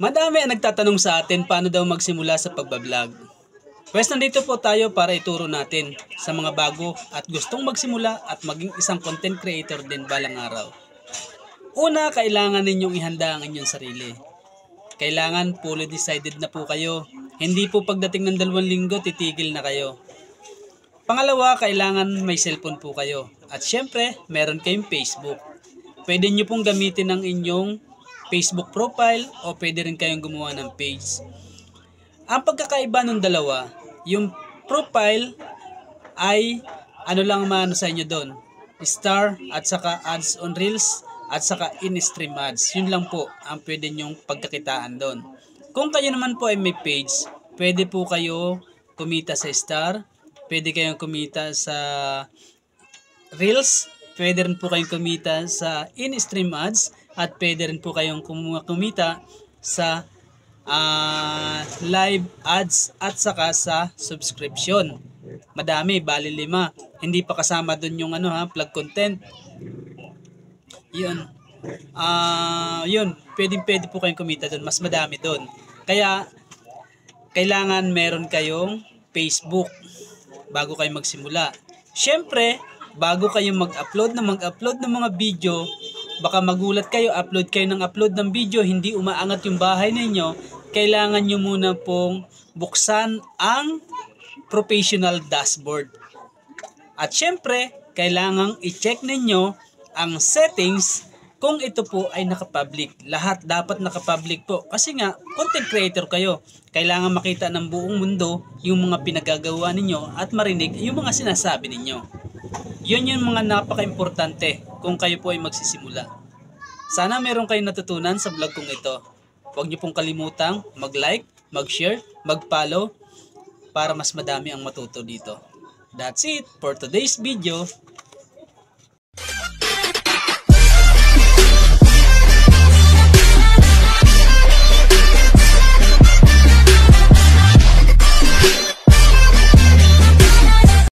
Madami ang nagtatanong sa atin paano daw magsimula sa pagbablog. Pwes nandito po tayo para ituro natin sa mga bago at gustong magsimula at maging isang content creator din balang araw. Una, kailangan ninyong ihanda ang inyong sarili. Kailangan fully decided na po kayo. Hindi po pagdating ng 2 linggo titigil na kayo. Pangalawa, kailangan may cellphone po kayo. At syempre, meron kayong Facebook. Pwede nyo pong gamitin ang inyong Facebook profile o pwede rin kayong gumawa ng page. Ang pagkakaiba ng dalawa, yung profile ay ano lang maano sa inyo doon, star at saka ads on reels at saka in-stream ads. Yun lang po ang pwede nyong pagkakitaan doon. Kung kayo naman po ay may page, pwede po kayo kumita sa star, pwede kayong kumita sa reels, pwede rin po kayong kumita sa in-stream ads, at pwede rin po kayong kumita sa live ads at saka sa subscription. Madami, bali 5. Hindi pa kasama doon yung plug content. Yun. Yun, pwede po kayong kumita doon. Mas madami doon. Kaya kailangan meron kayong Facebook bago kayo magsimula. Syempre, bago kayo mag-upload ng mga video, baka magulat kayo, upload ng video, hindi umaangat yung bahay ninyo, kailangan nyo muna pong buksan ang professional dashboard. At syempre, kailangang i-check ninyo ang settings kung ito po ay nakapublic. Lahat dapat nakapublic po. Kasi nga, content creator kayo. Kailangan makita ng buong mundo yung mga pinagagawa ninyo at marinig yung mga sinasabi ninyo. Yun yung mga napaka-importante kung kayo po ay magsisimula. Sana meron kayong natutunan sa vlog kong ito. Huwag niyo pong kalimutang mag-like, mag-share, mag-follow para mas madami ang matuto dito. That's it for today's video.